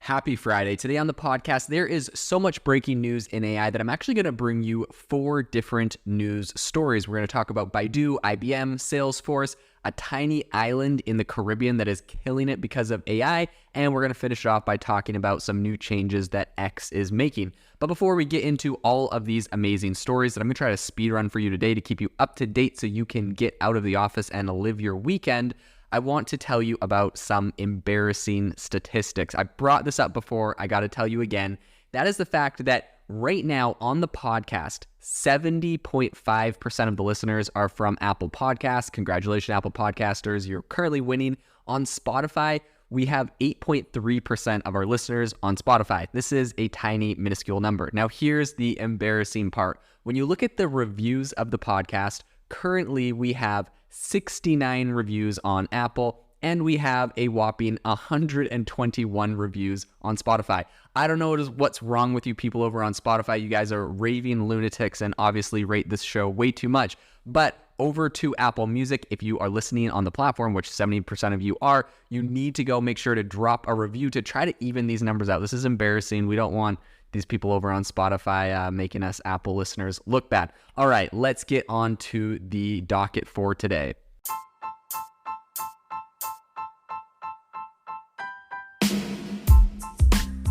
Happy Friday. Today on the podcast, there is so much breaking news in AI that I'm actually going to bring you 4 different news stories. We're going to talk about Baidu, IBM, Salesforce, a tiny island in the Caribbean that is killing it because of AI, and we're going to finish it off by talking about some new changes that X is making. But before we get into all of these amazing stories that I'm going to try to speed run for you today to keep you up to date so you can get out of the office and live your weekend, I want to tell you about some embarrassing statistics. I brought this up before. I got to tell you again. That is the fact that right now on the podcast, 70.5% of the listeners are from Apple Podcasts. Congratulations, Apple Podcasters. You're currently winning. On Spotify, we have 8.3% of our listeners on Spotify. This is a tiny, minuscule number. Now, here's the embarrassing part. When you look at the reviews of the podcast, currently we have 69 reviews on Apple, and we have a whopping 121 reviews on Spotify. I don't know what's wrong with you people over on Spotify. You guys are raving lunatics and obviously rate this show way too much. But over to Apple Music, if you are listening on the platform, which 70% of you are, you need to go make sure to drop a review to try to even these numbers out. This is embarrassing. We don't want these people over on Spotify making us Apple listeners look bad. All right, let's get on to the docket for today.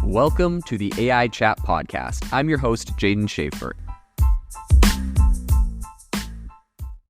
Welcome to the AI Chat Podcast. I'm your host, Jaden Schaefer.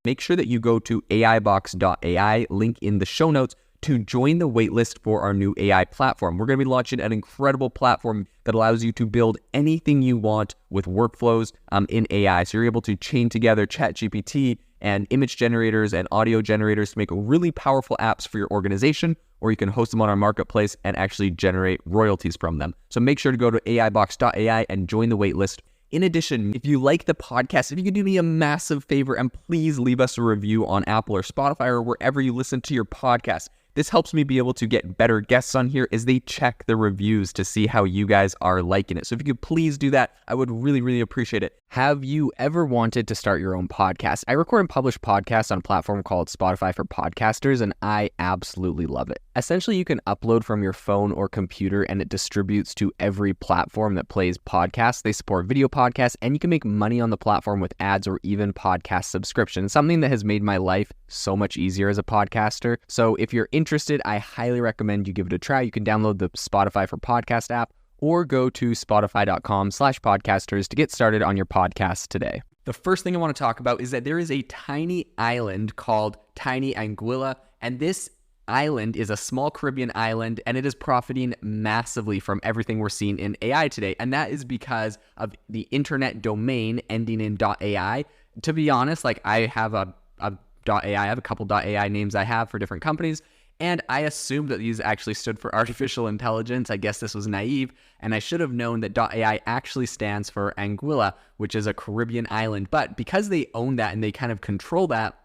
Make sure that you go to aibox.ai, link in the show notes, to join the waitlist for our new AI platform. We're going to be launching an incredible platform that allows you to build anything you want with workflows in AI. So you're able to chain together ChatGPT and image generators and audio generators to make really powerful apps for your organization, or you can host them on our marketplace and actually generate royalties from them. So make sure to go to aibox.ai and join the waitlist. In addition, if you like the podcast, if you could do me a massive favor and please leave us a review on Apple or Spotify or wherever you listen to your podcast. This helps me be able to get better guests on here as they check the reviews to see how you guys are liking it. So if you could please do that, I would really, really appreciate it. Have you ever wanted to start your own podcast? I record and publish podcasts on a platform called Spotify for Podcasters, and I absolutely love it. Essentially, you can upload from your phone or computer, and it distributes to every platform that plays podcasts. They support video podcasts, and you can make money on the platform with ads or even podcast subscriptions, something that has made my life so much easier as a podcaster. So if you're interested, I highly recommend you give it a try. You can download the Spotify for Podcast app or go to spotify.com/podcasters to get started on your podcast today. The first thing I want to talk about is that there is a tiny island called Tiny Anguilla, and this island is a small Caribbean island, and it is profiting massively from everything we're seeing in AI today, and that is because of the internet domain ending in .ai. To be honest, I have a .ai, I have a couple .ai names I have for different companies, and I assumed that these actually stood for artificial intelligence. I guess this was naive, and I should have known that .ai actually stands for Anguilla, which is a Caribbean island. But because they own that and they kind of control that,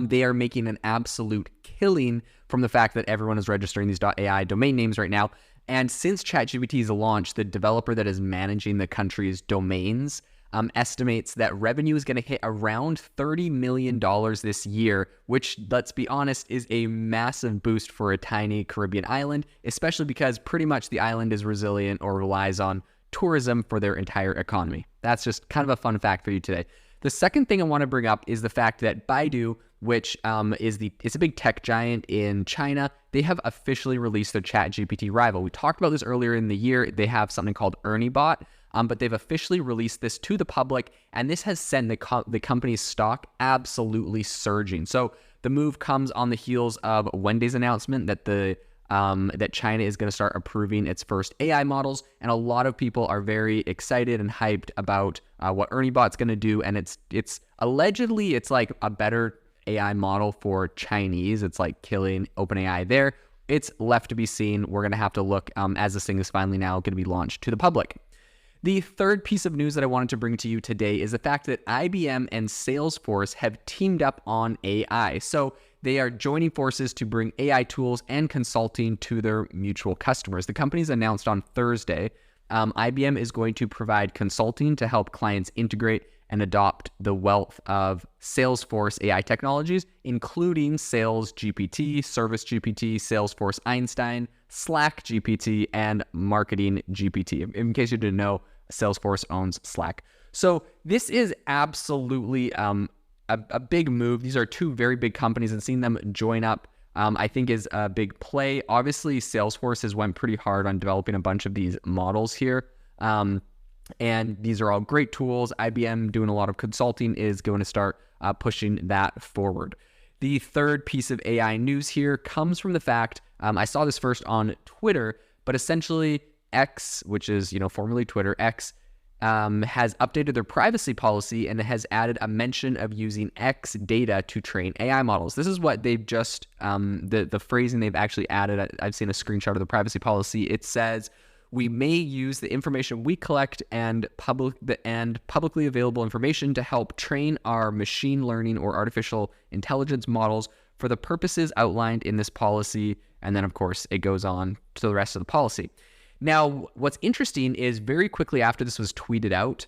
they are making an absolute killing from the fact that everyone is registering these .ai domain names right now. And since ChatGPT's launch, the developer that is managing the country's domains estimates that revenue is going to hit around $30 million this year, which, let's be honest, is a massive boost for a tiny Caribbean island, especially because pretty much the island is resilient or relies on tourism for their entire economy. That's just kind of a fun fact for you today. The second thing I want to bring up is the fact that Baidu, which is a big tech giant in China, they have officially released their ChatGPT rival. We talked about this earlier in the year. They have something called ErnieBot, but they've officially released this to the public, and this has sent the company's stock absolutely surging. So the move comes on the heels of Wednesday's announcement that that China is going to start approving its first AI models, and a lot of people are very excited and hyped about what ErnieBot's going to do. And it's allegedly like a better AI model for Chinese. It's like killing OpenAI there. It's left to be seen. We're going to have to look as this thing is finally now going to be launched to the public. The third piece of news that I wanted to bring to you today is the fact that IBM and Salesforce have teamed up on AI. So they are joining forces to bring AI tools and consulting to their mutual customers. The companies announced on Thursday, IBM is going to provide consulting to help clients integrate and adopt the wealth of Salesforce AI technologies, including Sales GPT, Service GPT, Salesforce Einstein, Slack GPT and Marketing GPT. In case you didn't know, Salesforce owns Slack. So this is absolutely a big move. These are two very big companies, and seeing them join up, I think is a big play. Obviously, Salesforce has went pretty hard on developing a bunch of these models here. And these are all great tools. IBM, doing a lot of consulting, is going to start pushing that forward. The third piece of AI news here comes from the fact, I saw this first on Twitter, but essentially X, which is, formerly Twitter, X, has updated their privacy policy and has added a mention of using X data to train AI models. This is what they've just, the phrasing they've actually added. I've seen a screenshot of the privacy policy. It says, we may use the information we collect and publicly available information to help train our machine learning or artificial intelligence models for the purposes outlined in this policy. And then, of course, it goes on to the rest of the policy. Now, what's interesting is very quickly after this was tweeted out,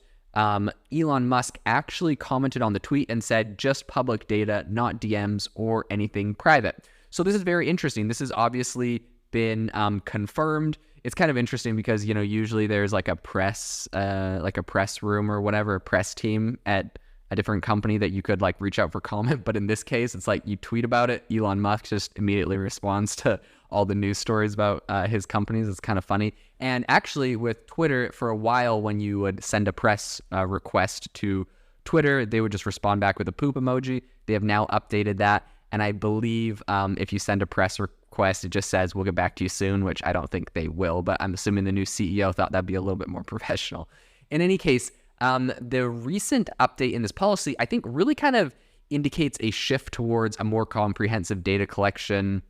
Elon Musk actually commented on the tweet and said, just public data, not DMs or anything private. So this is very interesting. This has obviously been confirmed. It's kind of interesting because, usually there's like a press room or whatever, a press team at a different company that you could like reach out for comment. But in this case, it's like you tweet about it. Elon Musk just immediately responds to all the news stories about his companies. It's kind of funny. And actually with Twitter, for a while, when you would send a press request to Twitter, they would just respond back with a poop emoji. They have now updated that. And I believe if you send a press request, it just says, we'll get back to you soon, which I don't think they will, but I'm assuming the new CEO thought that'd be a little bit more professional. In any case, the recent update in this policy, I think, really kind of indicates a shift towards a more comprehensive data collection,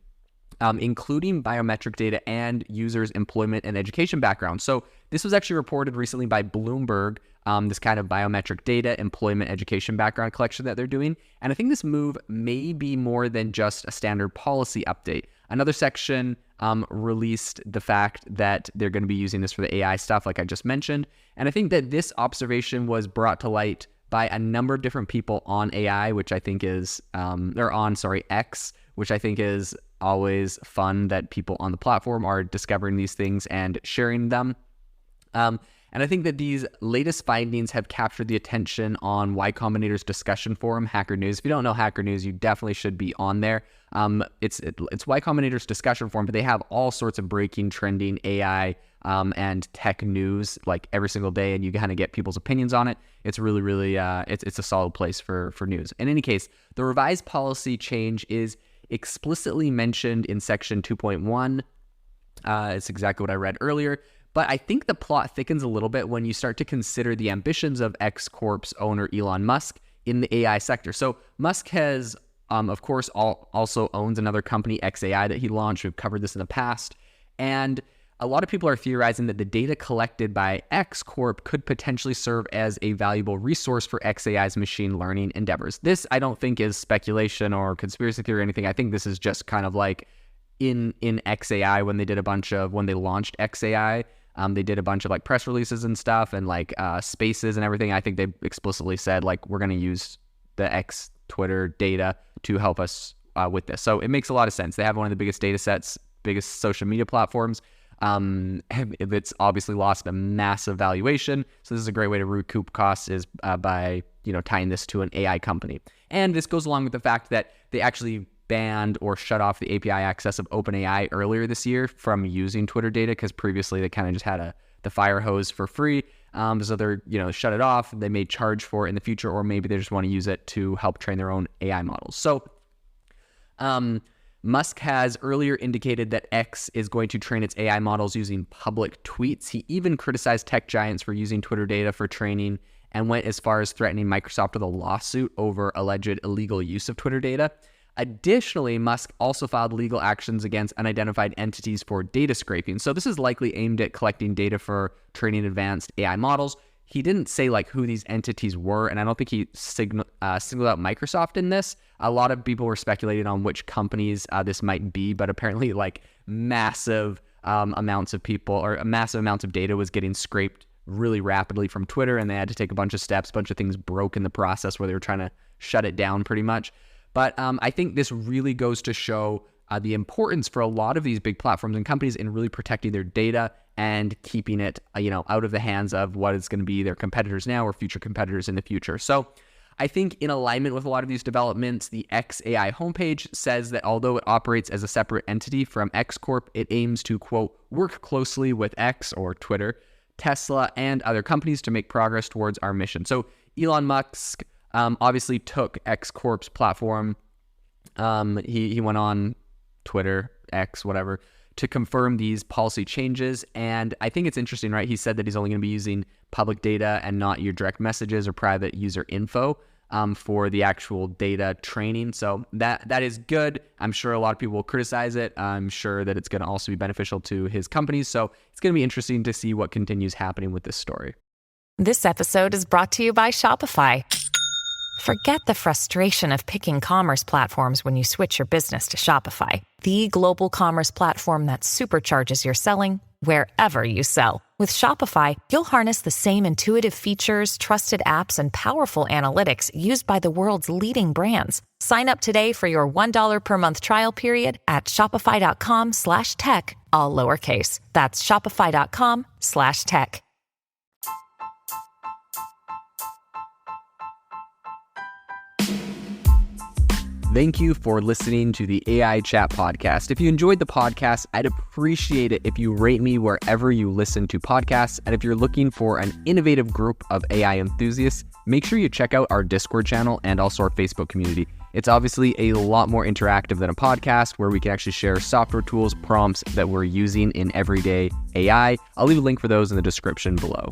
including biometric data and users' employment and education background. So this was actually reported recently by Bloomberg, this kind of biometric data, employment, education background collection that they're doing. And I think this move may be more than just a standard policy update. Another section released the fact that they're going to be using this for the AI stuff, like I just mentioned. And I think that this observation was brought to light by a number of different people on AI, which I think is, X, which I think is always fun that people on the platform are discovering these things and sharing them. And I think that these latest findings have captured the attention on Y Combinator's discussion forum, Hacker News. If you don't know Hacker News, you definitely should be on there. It's Y Combinator's discussion forum, but they have all sorts of breaking, trending AI and tech news like every single day, and you kind of get people's opinions on it. It's really, really, it's a solid place for news. In any case, the revised policy change is explicitly mentioned in section 2.1. It's exactly what I read earlier. But I think the plot thickens a little bit when you start to consider the ambitions of X Corp's owner Elon Musk in the AI sector. So Musk has, of course, also owns another company, XAI, that he launched. We've covered this in the past. And a lot of people are theorizing that the data collected by X Corp could potentially serve as a valuable resource for XAI's machine learning endeavors. This, I don't think, is speculation or conspiracy theory or anything. I think this is just kind of like in XAI when they launched XAI. They did a bunch of like press releases and stuff and like spaces and everything. I think they explicitly said like, we're going to use the X Twitter data to help us with this. So it makes a lot of sense. They have one of the biggest data sets, biggest social media platforms. It's obviously lost a massive valuation. So this is a great way to recoup costs is by, tying this to an AI company. And this goes along with the fact that they actually banned or shut off the API access of OpenAI earlier this year from using Twitter data, because previously they kind of just had the fire hose for free. So they're, shut it off. They may charge for it in the future, or maybe they just want to use it to help train their own AI models. So Musk has earlier indicated that X is going to train its AI models using public tweets. He even criticized tech giants for using Twitter data for training and went as far as threatening Microsoft with a lawsuit over alleged illegal use of Twitter data. Additionally, Musk also filed legal actions against unidentified entities for data scraping. So this is likely aimed at collecting data for training advanced AI models. He didn't say like who these entities were, and I don't think he singled out Microsoft in this. A lot of people were speculating on which companies this might be, but apparently like massive amounts of people or massive amounts of data was getting scraped really rapidly from Twitter, and they had to take a bunch of steps. A bunch of things broke in the process where they were trying to shut it down pretty much. But I think this really goes to show the importance for a lot of these big platforms and companies in really protecting their data and keeping it, out of the hands of what is going to be their competitors now or future competitors in the future. So I think in alignment with a lot of these developments, the XAI homepage says that although it operates as a separate entity from X Corp, it aims to, quote, work closely with X or Twitter, Tesla, and other companies to make progress towards our mission. So Elon Musk obviously took X Corp's platform. He went on Twitter, X, whatever, to confirm these policy changes. And I think it's interesting, right? He said that he's only going to be using public data and not your direct messages or private user info for the actual data training. So that is good. I'm sure a lot of people will criticize it. I'm sure that it's going to also be beneficial to his companies. So it's going to be interesting to see what continues happening with this story. This episode is brought to you by Shopify. Forget the frustration of picking commerce platforms when you switch your business to Shopify, the global commerce platform that supercharges your selling wherever you sell. With Shopify, you'll harness the same intuitive features, trusted apps, and powerful analytics used by the world's leading brands. Sign up today for your $1 per month trial period at shopify.com/tech, all lowercase. That's shopify.com/tech. Thank you for listening to the AI Chat Podcast. If you enjoyed the podcast, I'd appreciate it if you rate me wherever you listen to podcasts. And if you're looking for an innovative group of AI enthusiasts, make sure you check out our Discord channel and also our Facebook community. It's obviously a lot more interactive than a podcast where we can actually share software tools, prompts that we're using in everyday AI. I'll leave a link for those in the description below.